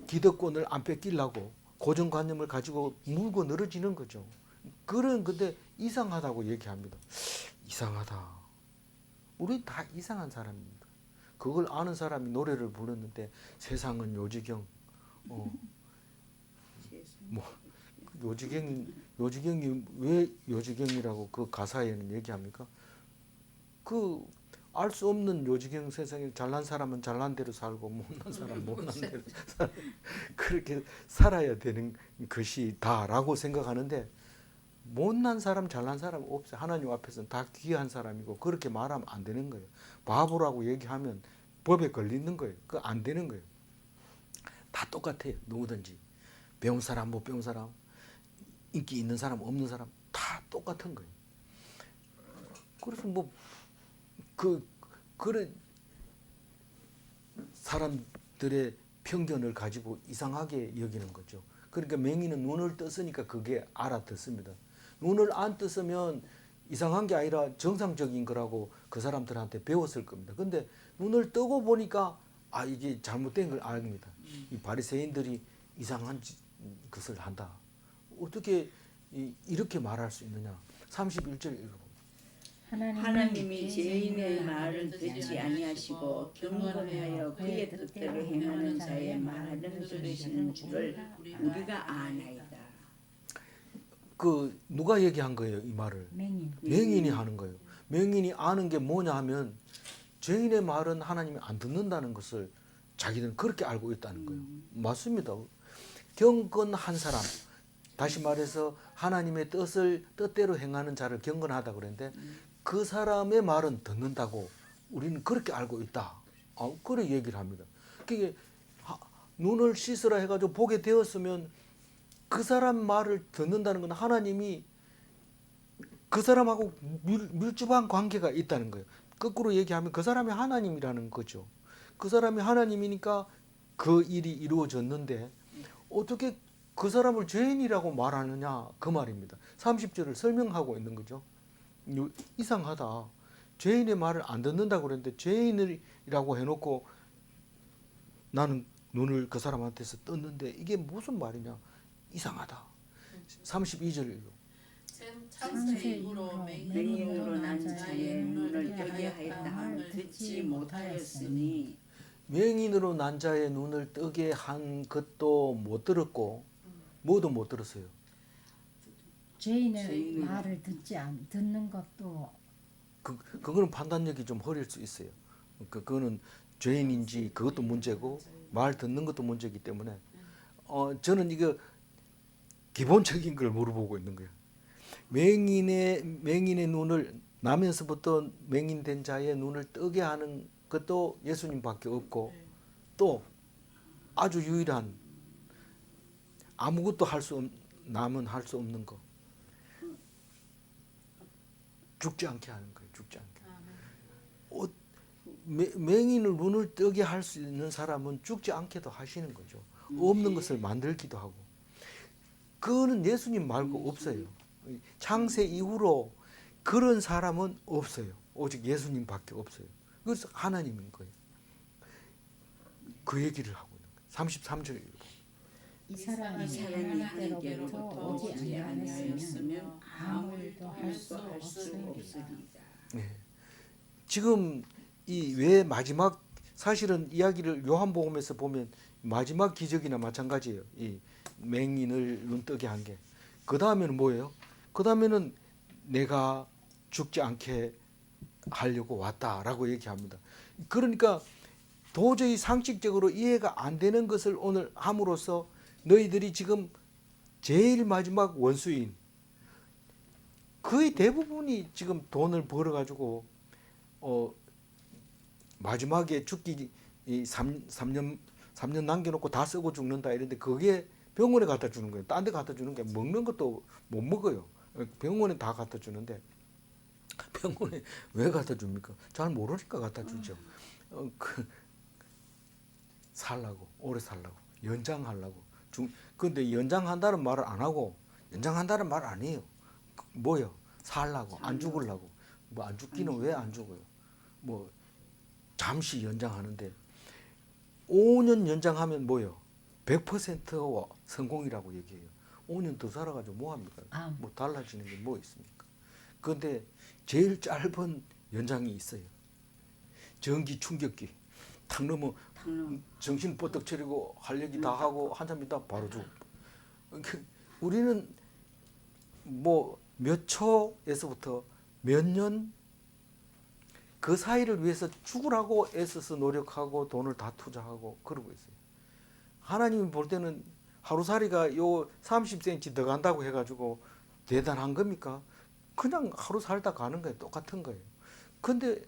기득권을 안 뺏기려고 고정관념을 가지고 물고 늘어지는 거죠. 근데 이상하다고 얘기합니다. 이상하다. 우리 다 이상한 사람입니다. 그걸 아는 사람이 노래를 불렀는데 세상은 요지경. 요지경이 왜 요지경이라고 그 가사에는 얘기합니까? 그 알 수 없는 요지경 세상에 잘난 사람은 잘난 대로 살고 못난 사람은 못난 대로 살고 그렇게 살아야 되는 것이 다라고 생각하는데 못난 사람 잘난 사람 없어요. 하나님 앞에서는 다 귀한 사람이고 그렇게 말하면 안 되는 거예요. 바보라고 얘기하면 법에 걸리는 거예요. 그거 안 되는 거예요. 다 똑같아요. 누구든지 배운 사람 못 배운 사람 인기 있는 사람 없는 사람 다 똑같은 거예요. 그래서 그런 사람들의 편견을 가지고 이상하게 여기는 거죠. 그러니까 맹인은 눈을 떴으니까 그게 알아듣습니다. 눈을 안 떴으면 이상한 게 아니라 정상적인 거라고 그 사람들한테 배웠을 겁니다. 근데 눈을 뜨고 보니까 이게 잘못된 걸 압니다. 이 바리새인들이 이상한 것을 한다. 어떻게 이렇게 말할 수 있느냐. 31절 읽어봅니다. 하나님이 죄인의 말을 듣지 아니하시고 경건하여 그의 뜻대로 행하는 자의 말을 들으시는 줄을 우리가 아나이다. 그 누가 얘기한 거예요, 이 말을? 맹인. 맹인이 하는 거예요. 맹인이 아는 게 뭐냐 하면 죄인의 말은 하나님이 안 듣는다는 것을 자기들은 그렇게 알고 있다는 거예요. 맞습니다. 경건한 사람, 다시 말해서 하나님의 뜻대로 행하는 자를 경건하다 그랬는데 그 사람의 말은 듣는다고 우리는 그렇게 알고 있다. 그래 얘기를 합니다. 그게 눈을 씻으라 해가지고 보게 되었으면 그 사람 말을 듣는다는 건 하나님이 그 사람하고 밀접한 관계가 있다는 거예요. 거꾸로 얘기하면 그 사람이 하나님이라는 거죠. 그 사람이 하나님이니까 그 일이 이루어졌는데 어떻게 그 사람을 죄인이라고 말하느냐 그 말입니다. 30절을 설명하고 있는 거죠. 이상하다. 죄인의 말을 안 듣는다고 그랬는데 죄인이라고 해놓고 나는 눈을 그 사람한테서 떴는데 이게 무슨 말이냐. 이상하다. 32절 읽어. 창세 이후로 맹인으로 난 자의 눈을 뜨게 하였다 함을 듣지 못하였으니 맹인으로 난 자의 눈을 뜨게 한 것도 못 들었고 뭐도 못 들었어요. 죄인의 말을 듣는 것도 그거는 판단력이 좀 흐릴 수 있어요. 그거는 죄인인지 그것도 문제고 말 듣는 것도 문제이기 때문에 저는 이거 기본적인 걸 물어보고 있는 거예요. 맹인의 눈을 나면서부터 맹인된 자의 눈을 뜨게 하는 것도 예수님밖에 없고 또 아주 유일한 아무것도 남은 할 수 없는 거 죽지 않게 하는 거예요. 죽지 않게. 맹인을 눈을 뜨게 할 수 있는 사람은 죽지 않게도 하시는 거죠. 없는 것을 만들기도 하고. 그거는 예수님 말고 없어요. 창세 이후로 그런 사람은 없어요. 오직 예수님밖에 없어요. 그래서 하나님인 거예요. 그 얘기를 하고 있는 거예요. 33절 이 사람이 하나님께로부터 오지 아니하였으면 아무 일도 할 수 없으리라. 네. 지금 이 왜 마지막 사실은 이야기를 요한복음에서 보면 마지막 기적이나 마찬가지예요. 이 맹인을 눈뜨게 한 게. 그 다음에는 뭐예요? 그 다음에는 내가 죽지 않게 하려고 왔다라고 얘기합니다. 그러니까 도저히 상식적으로 이해가 안 되는 것을 오늘 함으로써 너희들이 지금 제일 마지막 원수인 거의 대부분이 지금 돈을 벌어가지고 마지막에 죽기 3년 남겨놓고 다 쓰고 죽는다 이런데 그게 병원에 갖다 주는 거예요. 딴 데 갖다 주는 게 먹는 것도 못 먹어요. 병원에 다 갖다 주는데 병원에 왜 갖다 줍니까? 잘 모르니까 갖다 주죠. 살라고 오래 살라고 연장하려고. 근데 연장한다는 말을 안 하고 연장한다는 말 아니에요. 뭐요? 살라고 안 죽으려고. 뭐 안 죽기는 왜 안 죽어요? 뭐 잠시 연장하는데 5년 연장하면 뭐요? 100% 성공이라고 얘기해요. 5년 더 살아가지고 뭐 합니까? 뭐 달라지는 게 뭐 있습니까? 그런데 제일 짧은 연장이 있어요. 전기 충격기. 탁 넘어 정신 뻗떡 차리고 할 얘기 다 하고 한참 있다 바로 죽어. 우리는 뭐 몇 초에서부터 몇 년 그 사이를 위해서 죽으라고 애써서 노력하고 돈을 다 투자하고 그러고 있어요. 하나님이 볼 때는 하루살이가 요 30cm 더 간다고 해가지고 대단한 겁니까? 그냥 하루 살다 가는 거예요. 똑같은 거예요. 근데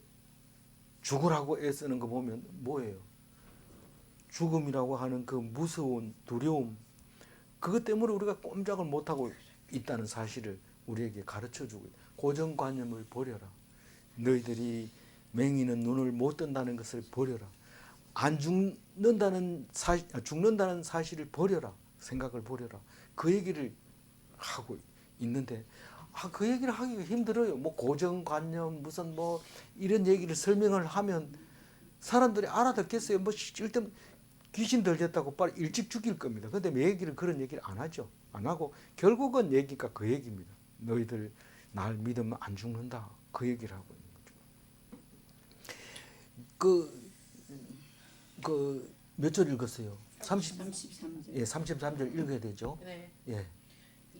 죽으라고 애쓰는 거 보면 뭐예요? 죽음이라고 하는 그 무서운 두려움, 그것 때문에 우리가 꼼짝을 못하고 있다는 사실을 우리에게 가르쳐주고 있어요. 고정관념을 버려라. 너희들이 맹인은 눈을 못 뜬다는 것을 버려라. 안 죽는다는 사실을 버려라. 생각을 버려라. 그 얘기를 하고 있는데 그 얘기를 하기가 힘들어요. 뭐 고정관념 무슨 뭐 이런 얘기를 설명을 하면 사람들이 알아듣겠어요. 뭐 일단 귀신 들렸다고 빨리 일찍 죽일 겁니다. 근데 매기는 그런 얘기를 안 하죠. 안 하고 결국은 얘기가 그 얘기입니다. 너희들 날 믿으면 안 죽는다. 그 얘기를 하고 있는 거죠. 몇 절 읽었어요? 33절. 예, 33절 읽어야 되죠. 네. 예.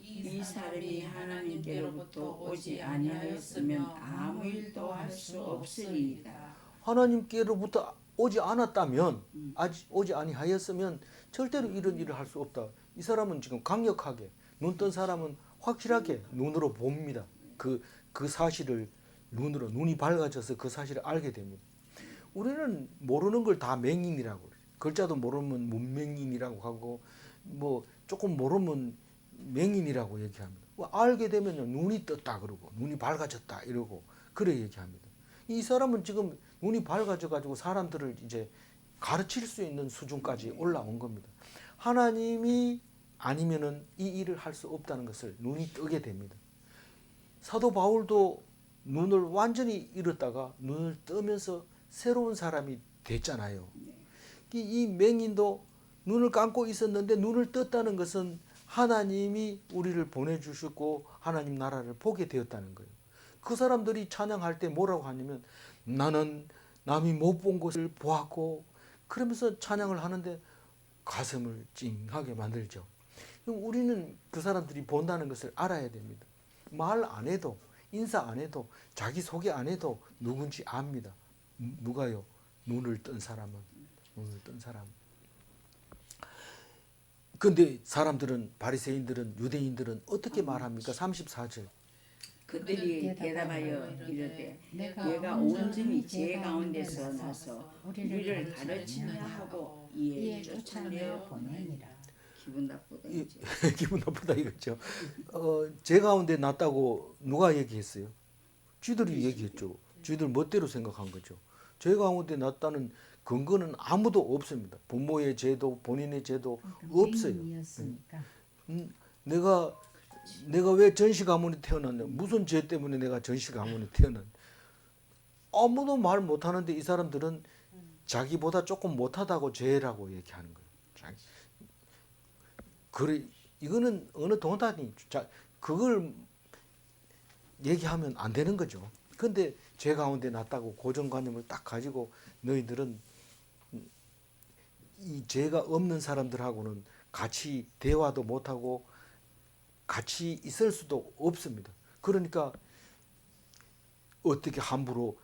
이 사람이 하나님께로부터 오지 아니하였으면 아무 일도 할 수 없으리이다. 하나님께로부터 오지 않았다면, 아직 오지 아니하였으면 절대로 이런 일을 할 수 없다. 이 사람은 지금 강력하게, 눈 뜬 사람은 확실하게 눈으로 봅니다. 그 사실을 눈으로, 눈이 밝아져서 그 사실을 알게 됩니다. 우리는 모르는 걸 다 맹인이라고 그래요. 글자도 모르면 문맹인이라고 하고, 뭐 조금 모르면 맹인이라고 얘기합니다. 알게 되면 눈이 떴다 그러고, 눈이 밝아졌다 이러고, 그래 얘기합니다. 이 사람은 지금 눈이 밝아져 가지고 사람들을 이제 가르칠 수 있는 수준까지 올라온 겁니다. 하나님이 아니면은 이 일을 할 수 없다는 것을 눈이 뜨게 됩니다. 사도 바울도 눈을 완전히 잃었다가 눈을 뜨면서 새로운 사람이 됐잖아요. 이 맹인도 눈을 감고 있었는데 눈을 떴다는 것은 하나님이 우리를 보내주셨고 하나님 나라를 보게 되었다는 거예요. 그 사람들이 찬양할 때 뭐라고 하냐면 나는 남이 못 본 것을 보았고, 그러면서 찬양을 하는데 가슴을 찡하게 만들죠. 우리는 그 사람들이 본다는 것을 알아야 됩니다. 말 안 해도, 인사 안 해도, 자기 소개 안 해도 누군지 압니다. 누가요? 눈을 뜬 사람은. 눈을 뜬 사람. 근데 사람들은, 바리새인들은, 유대인들은 어떻게 말합니까? 34절. 그들이 대답하여 이르되 내가 온전히 제 가운데서 나서 우리를 가르치려 하고 이에 쫓아내어 보내니라. 기분 나쁘다 이제. 기분 나쁘다 이거죠. 제 가운데 났다고 누가 얘기했어요? 쥐들이 얘기했죠. 쥐들 멋대로 생각한 거죠. 제 가운데 났다는 근거는 아무도 없습니다. 부모의 죄도 본인의 죄도 없어요. 내가 왜 전시 가문에 태어났냐? 무슨 죄 때문에 내가 전시 가문에 태어났냐? 아무도 말 못하는데 이 사람들은 자기보다 조금 못하다고 죄라고 얘기하는 거예요. 그래, 이거는 어느 동단이 그걸 얘기하면 안 되는 거죠. 근데 죄 가운데 났다고 고정관념을 딱 가지고 너희들은 이 죄가 없는 사람들하고는 같이 대화도 못하고 같이 있을 수도 없습니다. 그러니까 어떻게 함부로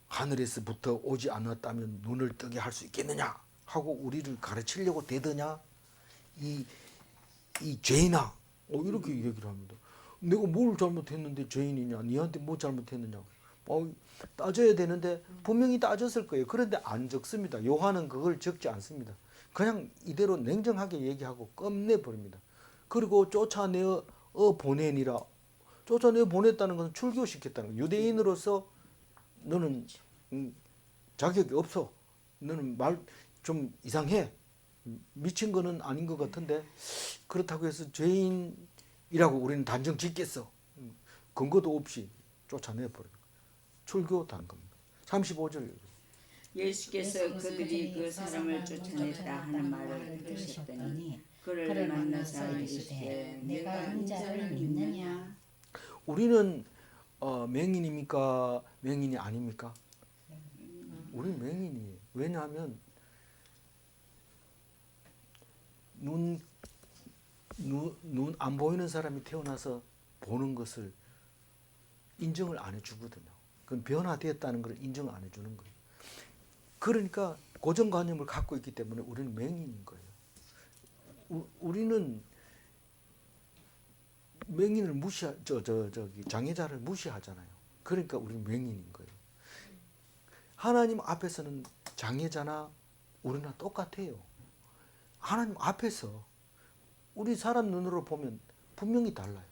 하늘에서부터 오지 않았다면 눈을 뜨게 할 수 있겠느냐 하고 우리를 가르치려고 대더냐, 이 죄인아, 이렇게 얘기를 합니다. 내가 뭘 잘못했는데 죄인이냐? 니한테 뭐 잘못했느냐? 따져야 되는데 분명히 따졌을 거예요. 그런데 안 적습니다. 요한은 그걸 적지 않습니다. 그냥 이대로 냉정하게 얘기하고 끝내버립니다. 그리고 쫓아내어 보내니라. 쫓아내어 보냈다는 것은 출교시켰다는 거예요. 유대인으로서 너는 자격이 없어. 너는 말 좀 이상해. 미친 거는 아닌 것 같은데 그렇다고 해서 죄인이라고 우리는 단정 짓겠어. 근거도 없이 쫓아내버려요. 출교한 겁니다. 35절. 예수께서 그들이 그 사람을 쫓아냈다 하는 말을 들으셨더니 그를 만나사 이르시되 내가 인자를 믿느냐. 우리는 맹인입니까? 맹인이 아닙니까? 우리는 맹인이에요. 왜냐하면 눈 안 보이는 사람이 태어나서 보는 것을 인정을 안 해주거든요. 그건 변화되었다는 걸 인정을 안 해주는 거예요. 그러니까 고정관념을 갖고 있기 때문에 우리는 맹인인 거예요. 우리는 맹인을 장애자를 무시하잖아요. 그러니까 우리는 맹인인 거예요. 하나님 앞에서는 장애자나 우리나 똑같아요. 하나님 앞에서 우리 사람 눈으로 보면 분명히 달라요.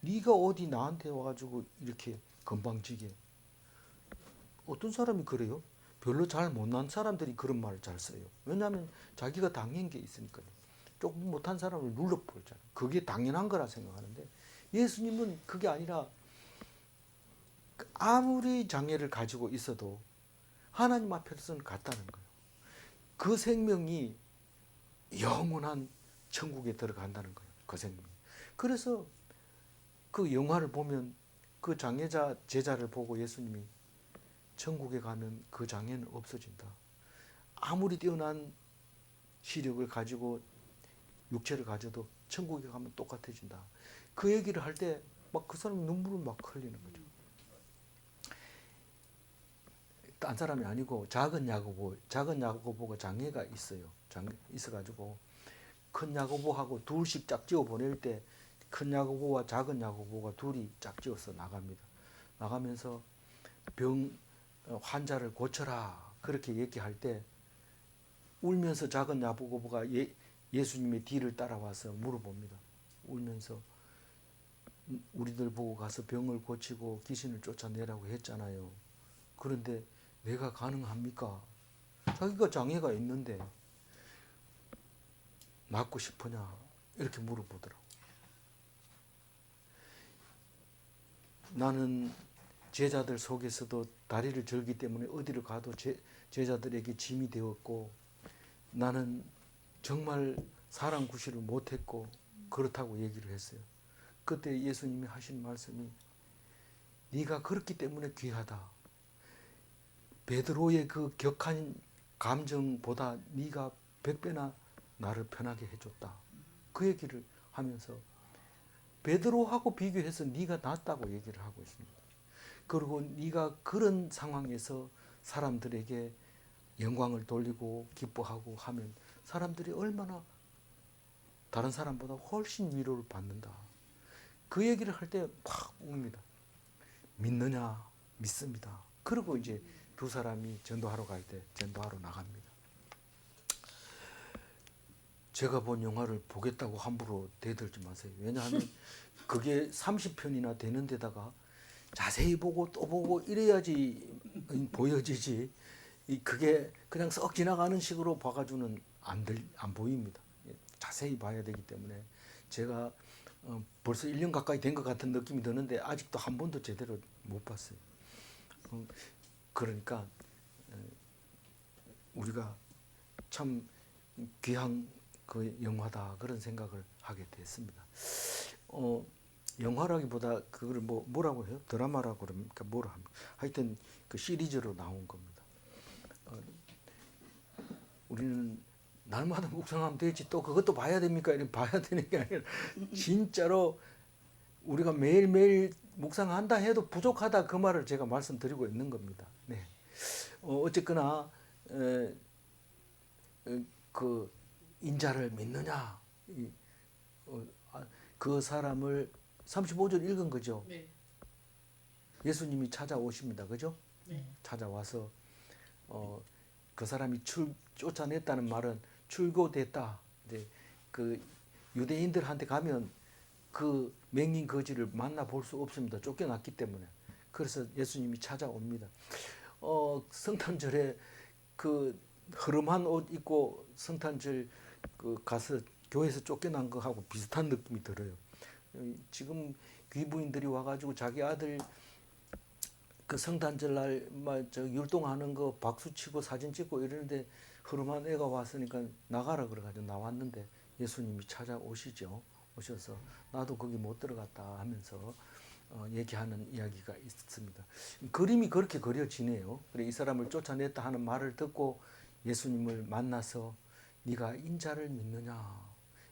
네가 어디 나한테 와가지고 이렇게 건방지게. 어떤 사람이 그래요? 별로 잘 못난 사람들이 그런 말을 잘 써요. 왜냐하면 자기가 당한 게 있으니까요. 조금 못한 사람을 눌러버리잖아요. 그게 당연한 거라 생각하는데 예수님은 그게 아니라 아무리 장애를 가지고 있어도 하나님 앞에서는 같다는 거예요. 그 생명이 영원한 천국에 들어간다는 거예요. 그 생명이. 그래서 그 영화를 보면 그 장애자 제자를 보고 예수님이 천국에 가면 그 장애는 없어진다. 아무리 뛰어난 시력을 가지고 육체를 가져도 천국에 가면 똑같아진다. 그 얘기를 할 때 막 그 사람 눈물을 막 흘리는 거죠. 딴 사람이 아니고 작은 야고보가 장애가 있어요. 있어가지고 큰 야고보하고 둘씩 짝지어 보낼 때 큰 야고보와 작은 야고보가 둘이 짝지어서 나갑니다. 나가면서 환자를 고쳐라 그렇게 얘기할 때 울면서 작은 야고보가 예수님의 뒤를 따라와서 물어봅니다. 울면서 우리들 보고 가서 병을 고치고 귀신을 쫓아내라고 했잖아요. 그런데 내가 가능합니까? 자기가 장애가 있는데 낫고 싶으냐 이렇게 물어보더라고. 나는 제자들 속에서도 다리를 절기 때문에 어디를 가도 제자들에게 짐이 되었고 나는 정말 사람 구실을 못했고 그렇다고 얘기를 했어요. 그때 예수님이 하신 말씀이 네가 그렇기 때문에 귀하다. 베드로의 그 격한 감정보다 네가 100배나 나를 편하게 해줬다. 그 얘기를 하면서 베드로하고 비교해서 네가 낫다고 얘기를 하고 있습니다. 그리고 네가 그런 상황에서 사람들에게 영광을 돌리고 기뻐하고 하면 사람들이 얼마나 다른 사람보다 훨씬 위로를 받는다. 그 얘기를 할 때 막 웁니다. 믿느냐? 믿습니다. 그리고 이제 두 사람이 전도하러 갈 때 전도하러 나갑니다. 제가 본 영화를 보겠다고 함부로 대들지 마세요. 왜냐하면 그게 30편이나 되는 데다가 자세히 보고 또 보고 이래야지 보여지지. 그게 그냥 썩 지나가는 식으로 봐가지고는 안 보입니다. 자세히 봐야 되기 때문에 제가 벌써 1년 가까이 된 것 같은 느낌이 드는데 아직도 한 번도 제대로 못 봤어요. 그러니까 우리가 참 귀한 그 영화다 그런 생각을 하게 됐습니다. 영화라기보다 그걸 뭐라고 해요? 드라마라고 그럽니까? 뭐라 합니까? 하여튼 그 시리즈로 나온 겁니다. 우리는 날마다 묵상하면 되지 또 그것도 봐야 됩니까? 이렇게 봐야 되는 게 아니라 진짜로 우리가 매일매일 묵상한다 해도 부족하다 그 말을 제가 말씀드리고 있는 겁니다. 네. 어쨌거나 그 인자를 믿느냐 그 사람을 35절 읽은 거죠. 네. 예수님이 찾아오십니다. 그죠? 네. 찾아와서 그 사람이 쫓아냈다는 말은 출교됐다. 이제 그 유대인들한테 가면 그 맹인 거지를 만나볼 수 없습니다. 쫓겨났기 때문에. 그래서 예수님이 찾아옵니다. 성탄절에 그 흐름한 옷 입고 성탄절 가서 교회에서 쫓겨난 거하고 비슷한 느낌이 들어요. 지금 귀부인들이 와가지고 자기 아들 그 성탄절 날 율동하는 거 박수 치고 사진 찍고 이러는데 흐름한 애가 왔으니까 나가라 그래가지고 나왔는데 예수님이 찾아오시죠. 오셔서 나도 거기 못 들어갔다 하면서 얘기하는 이야기가 있습니다. 그림이 그렇게 그려지네요. 그래 이 사람을 쫓아냈다 하는 말을 듣고 예수님을 만나서 네가 인자를 믿느냐?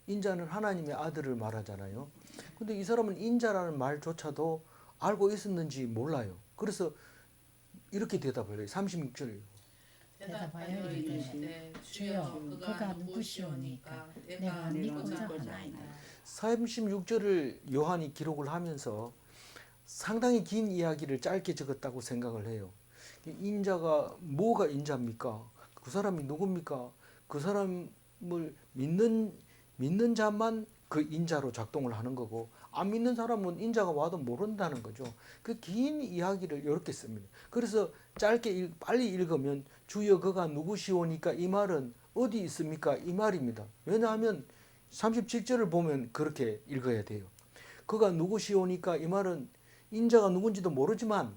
인자는 하나님의 아들을 말하잖아요. 근데 이 사람은 인자라는 말조차도 알고 있었는지 몰라요. 그래서 이렇게 대답을 해요. 36절. 대답하여 이르시되 주여 그가 누구시오니까 내가 믿고자 하나이다. 36절을 요한이 기록을 하면서 상당히 긴 이야기를 짧게 적었다고 생각을 해요. 인자가 뭐가 인자입니까? 그 사람이 누굽니까? 그 사람을 믿는 자만 그 인자로 작동을 하는 거고 안 믿는 사람은 인자가 와도 모른다는 거죠. 그 긴 이야기를 이렇게 씁니다. 그래서 짧게 빨리 읽으면 주여 그가 누구시오니까 이 말은 어디 있습니까? 이 말입니다. 왜냐하면 37절을 보면 그렇게 읽어야 돼요. 그가 누구시오니까 이 말은 인자가 누군지도 모르지만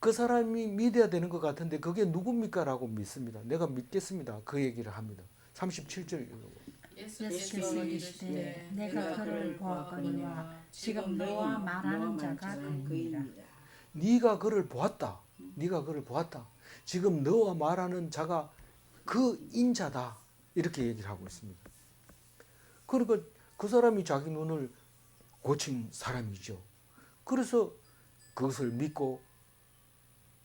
그 사람이 믿어야 되는 것 같은데 그게 누굽니까? 라고 믿습니다. 내가 믿겠습니다. 그 얘기를 합니다. 37절 읽어보세요. 예수께서 이르시되 내가 그를 보았거니와 지금 너와 말하는 자가 그이니라. 네가 그를 보았다. 네가 그를 보았다. 지금 너와 말하는 자가 그 인자다. 이렇게 얘기를 하고 있습니다. 그러니까 그 사람이 자기 눈을 고친 사람이죠. 그래서 그것을 믿고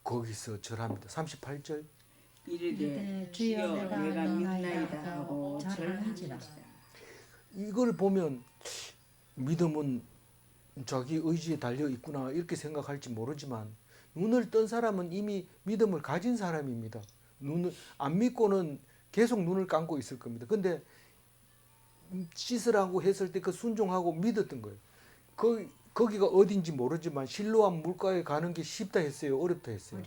거기서 절합니다. 38절. 이르되 주여 내가 믿나이다 하고 절하는지라. 이걸 보면 믿음은 자기 의지에 달려 있구나 이렇게 생각할지 모르지만 눈을 뜬 사람은 이미 믿음을 가진 사람입니다. 눈을 안 믿고는 계속 눈을 감고 있을 겁니다. 근데 씻으라고 했을 때 그 순종하고 믿었던 거예요. 거기가 어딘지 모르지만 실로암 물가에 가는 게 쉽다 했어요? 어렵다 했어요?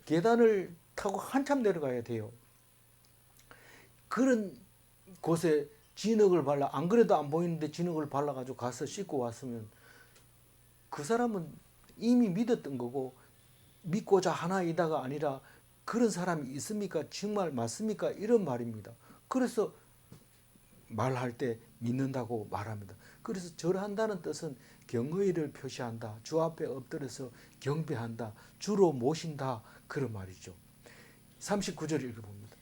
계단을 타고 한참 내려가야 돼요. 그런 곳에 진흙을 발라, 안 그래도 안 보이는데 진흙을 발라가지고 가서 씻고 왔으면 그 사람은 이미 믿었던 거고 믿고자 하나이다가 아니라 그런 사람이 있습니까? 정말 맞습니까? 이런 말입니다. 그래서 말할 때 믿는다고 말합니다. 그래서 절한다는 뜻은 경의를 표시한다. 주 앞에 엎드려서 경배한다. 주로 모신다. 그런 말이죠. 39절 읽어봅니다.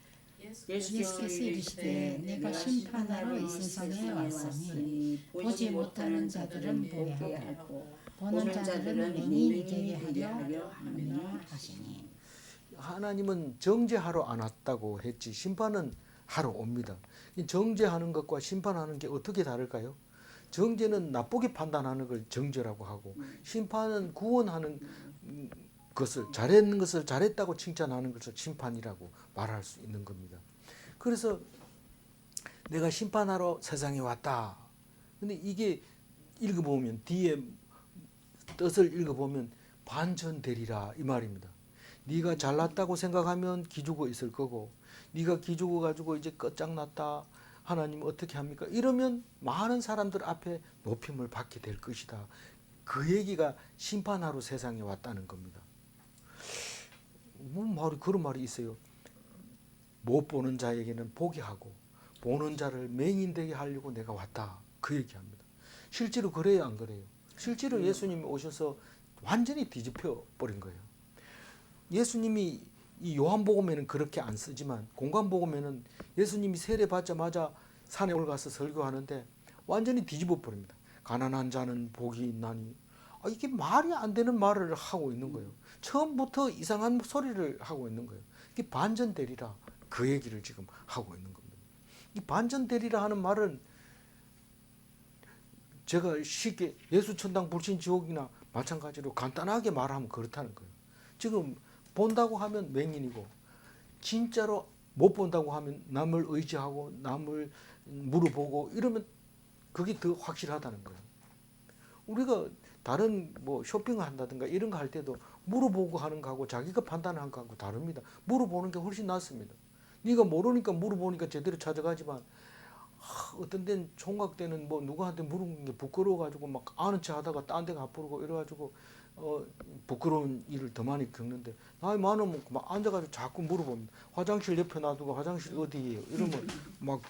예수께서 이르시되 내가 심판하러 이 세상에 왔으니 보지 못하는 자들은 보게 하고 보는 자들은 맹인이 되게 하려 함이라 하시니. 하나님은 정죄하러 안 왔다고 했지 심판은 하러 옵니다. 정죄하는 것과 심판하는 게 어떻게 다를까요? 정죄는 나쁘게 판단하는 걸 정죄라고 하고 심판은 구원하는 것을 잘했는 것을 잘했다고 칭찬하는 것을 심판이라고 말할 수 있는 겁니다. 그래서 내가 심판하러 세상에 왔다. 근데 이게 읽어보면 뒤에 뜻을 읽어보면 반전되리라 이 말입니다. 네가 잘났다고 생각하면 기죽어 있을 거고 네가 기죽어 가지고 이제 끝장났다. 하나님 어떻게 합니까? 이러면 많은 사람들 앞에 높임을 받게 될 것이다. 그 얘기가 심판하러 세상에 왔다는 겁니다. 그런 말이 있어요. 못 보는 자에게는 보게 하고 보는 자를 맹인되게 하려고 내가 왔다. 그 얘기합니다. 실제로 그래요, 안 그래요? 실제로 예수님이 오셔서 완전히 뒤집혀 버린 거예요. 예수님이 이 요한복음에는 그렇게 안 쓰지만 공관복음에는 예수님이 세례 받자마자 산에 올라가서 설교하는데 완전히 뒤집어 버립니다. 가난한 자는 복이 있나니. 이게 말이 안 되는 말을 하고 있는 거예요. 처음부터 이상한 소리를 하고 있는 거예요. 이게 반전되리라 그 얘기를 지금 하고 있는 겁니다. 이 반전되리라 하는 말은 제가 쉽게 예수 천당 불신 지옥이나 마찬가지로 간단하게 말하면 그렇다는 거예요. 지금 본다고 하면 맹인이고 진짜로 못 본다고 하면 남을 의지하고 남을 물어보고 이러면 그게 더 확실하다는 거예요. 우리가 다른 뭐 쇼핑을 한다든가 이런 거 할 때도 물어보고 하는 거하고 자기가 판단하는 거하고 다릅니다. 물어보는 게 훨씬 낫습니다. 네가 모르니까 물어보니까 제대로 찾아가지만 어떤 데는 총각 때는 뭐 누구한테 물은 게 부끄러워가지고 막 아는 체 하다가 딴 데 가부르고 이래가지고 부끄러운 일을 더 많이 겪는데 나이 많으면 막 앉아가지고 자꾸 물어봅니다. 화장실 옆에 놔두고 화장실 어디예요? 이러면 막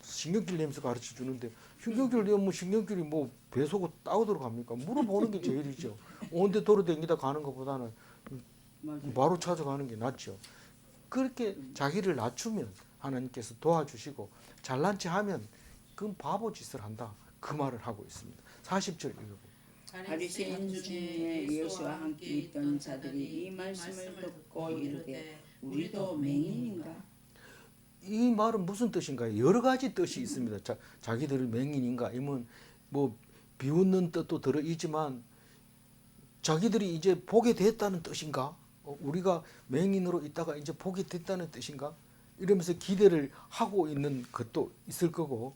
신경질 냄새 가르쳐 주는데 신경줄이 뭐 배 속으로 따고 들어갑니까? 물어보는 게 제일이죠. 온데 돌아다니다 가는 것보다는 바로 찾아가는 게 낫죠. 그렇게 자기를 낮추면 하나님께서 도와주시고 잘난 체 하면 그건 바보 짓을 한다. 그 말을 하고 있습니다. 40절 읽어보세요. 바리새인 중에 예수와 함께 있던 자들이 이 말씀을 듣고 이르되 우리도 맹인인가? 이 말은 무슨 뜻인가요? 여러 가지 뜻이 있습니다. 자기들을 맹인인가? 이면 뭐 비웃는 뜻도 들어 있지만 자기들이 이제 보게 됐다는 뜻인가? 우리가 맹인으로 있다가 이제 보게 됐다는 뜻인가? 이러면서 기대를 하고 있는 것도 있을 거고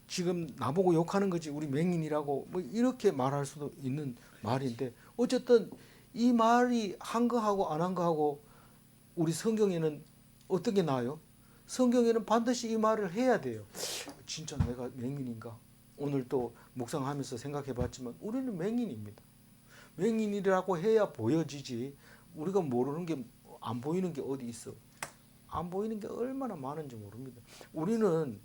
지금 나보고 욕하는 거지 우리 맹인이라고 뭐 이렇게 말할 수도 있는 말인데 어쨌든 이 말이 한 거하고 안 한 거하고 우리 성경에는 어떤 게 나와요? 성경에는 반드시 이 말을 해야 돼요. 진짜 내가 맹인인가? 오늘 또 묵상하면서 생각해 봤지만 우리는 맹인입니다. 맹인이라고 해야 보여지지 우리가 모르는 게 안 보이는 게 어디 있어. 안 보이는 게 얼마나 많은지 모릅니다. 우리는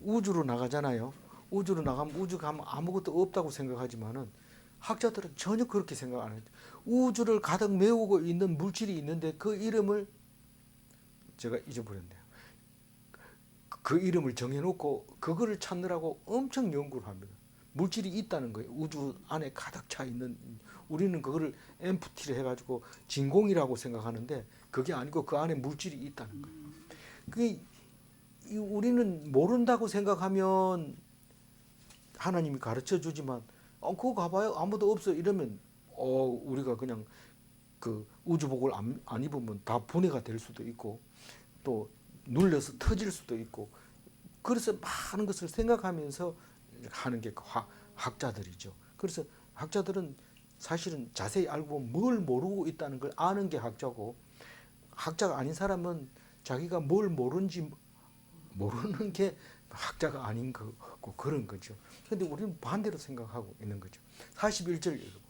우주로 나가잖아요. 우주로 나가면 우주 가면 아무것도 없다고 생각하지만은 학자들은 전혀 그렇게 생각 안 해요. 우주를 가득 메우고 있는 물질이 있는데 그 이름을 제가 잊어버렸네요. 그 이름을 정해놓고 그거를 찾느라고 엄청 연구를 합니다. 물질이 있다는 거예요. 우주 안에 가득 차 있는. 우리는 그거를 엠프티를 해가지고 진공이라고 생각하는데 그게 아니고 그 안에 물질이 있다는 거예요. 그게 우리는 모른다고 생각하면 하나님이 가르쳐 주지만 그거 가봐요 아무도 없어 이러면 우리가 그냥 그 우주복을 안 입으면 다 분해가 될 수도 있고 또 눌려서 터질 수도 있고 그래서 많은 것을 생각하면서 하는 게 학자들이죠. 그래서 학자들은 사실은 자세히 알고 보면 뭘 모르고 있다는 걸 아는 게 학자고 학자가 아닌 사람은 자기가 뭘 모르는지 모르는 게 학자가 아닌 거고 그런 거죠. 그런데 우리는 반대로 생각하고 있는 거죠. 41절 읽어봅니다.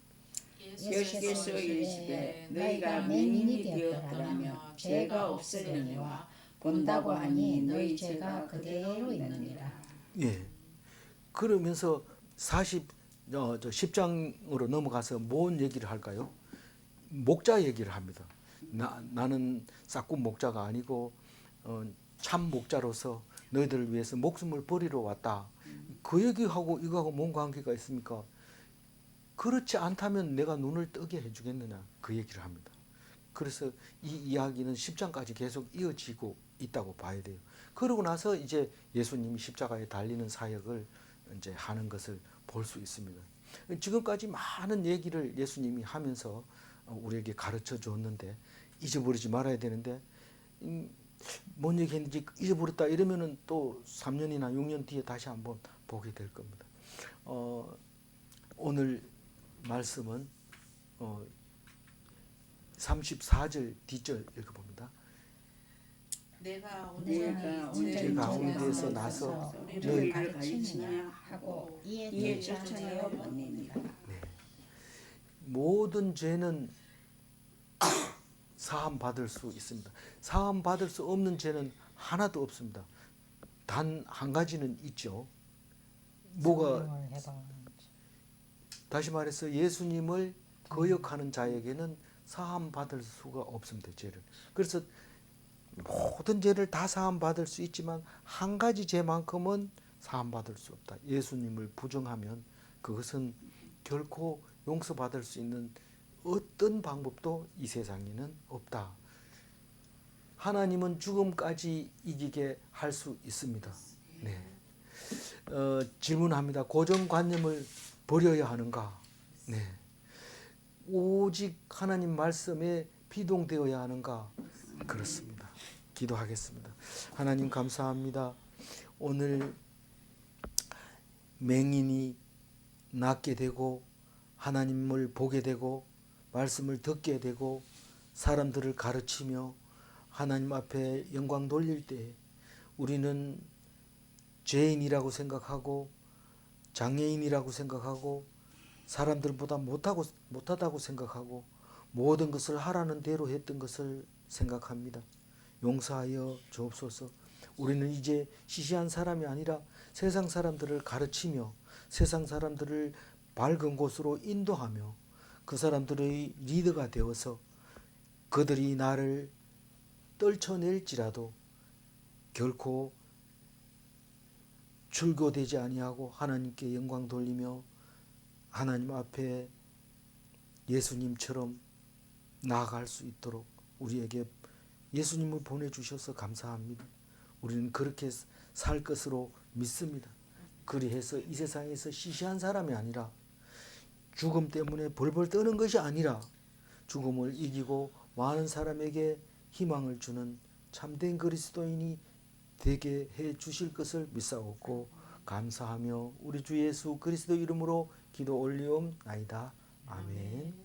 예수께서 이르시되 너희가 맹인이 되었더라면 죄가 없으려니와 본다고 하니 너희 죄가 그대로 있느니라. 예. 그러면서 10장으로 넘어가서 뭔 얘기를 할까요? 목자 얘기를 합니다. 나는 싹군 목자가 아니고 참 목자로서 너희들을 위해서 목숨을 버리러 왔다. 그 얘기하고 이거하고 뭔 관계가 있습니까? 그렇지 않다면 내가 눈을 뜨게 해주겠느냐 그 얘기를 합니다. 그래서 이 이야기는 10장까지 계속 이어지고 있다고 봐야 돼요. 그러고 나서 이제 예수님이 십자가에 달리는 사역을 이제 하는 것을 볼 수 있습니다. 지금까지 많은 얘기를 예수님이 하면서 우리에게 가르쳐 줬는데 잊어버리지 말아야 되는데 뭔 얘기했는지 잊어버렸다 이러면은 또 3년이나 6년 뒤에 다시 한번 보게 될 겁니다. 오늘 말씀은 34절 뒷절 읽어봅니다. 내가 내가 온전히 가운데에서 나서 너희를 가르치냐 하고 이에 이에 쫓아내어 보냅니다. 모든 죄는 사함 받을 수 있습니다. 사함 받을 수 없는 죄는 하나도 없습니다. 단 한 가지는 있죠. 뭐가 다시 말해서 예수님을 거역하는 자에게는 사함 받을 수가 없습니다. 죄를. 그래서 모든 죄를 다 사함 받을 수 있지만 한 가지 죄만큼은 사함 받을 수 없다. 예수님을 부정하면 그것은 결코 용서받을 수 있는 어떤 방법도 이 세상에는 없다. 하나님은 죽음까지 이기게 할 수 있습니다. 네. 질문합니다. 고정관념을 버려야 하는가? 네. 오직 하나님 말씀에 비동되어야 하는가? 그렇습니다. 기도하겠습니다. 하나님 감사합니다. 오늘 맹인이 낫게 되고 하나님을 보게 되고 말씀을 듣게 되고 사람들을 가르치며 하나님 앞에 영광 돌릴 때 우리는 죄인이라고 생각하고 장애인이라고 생각하고 사람들보다 못하다고 생각하고 모든 것을 하라는 대로 했던 것을 생각합니다. 용서하여 주옵소서. 우리는 이제 시시한 사람이 아니라 세상 사람들을 가르치며 세상 사람들을 밝은 곳으로 인도하며 그 사람들의 리더가 되어서 그들이 나를 떨쳐낼지라도 결코 출교되지 아니하고 하나님께 영광 돌리며 하나님 앞에 예수님처럼 나아갈 수 있도록 우리에게 예수님을 보내주셔서 감사합니다. 우리는 그렇게 살 것으로 믿습니다. 그리해서 이 세상에서 시시한 사람이 아니라 죽음 때문에 벌벌 떠는 것이 아니라 죽음을 이기고 많은 사람에게 희망을 주는 참된 그리스도인이 되게 해 주실 것을 믿사옵고 감사하며 우리 주 예수 그리스도 이름으로 기도 올리옵나이다. 아멘.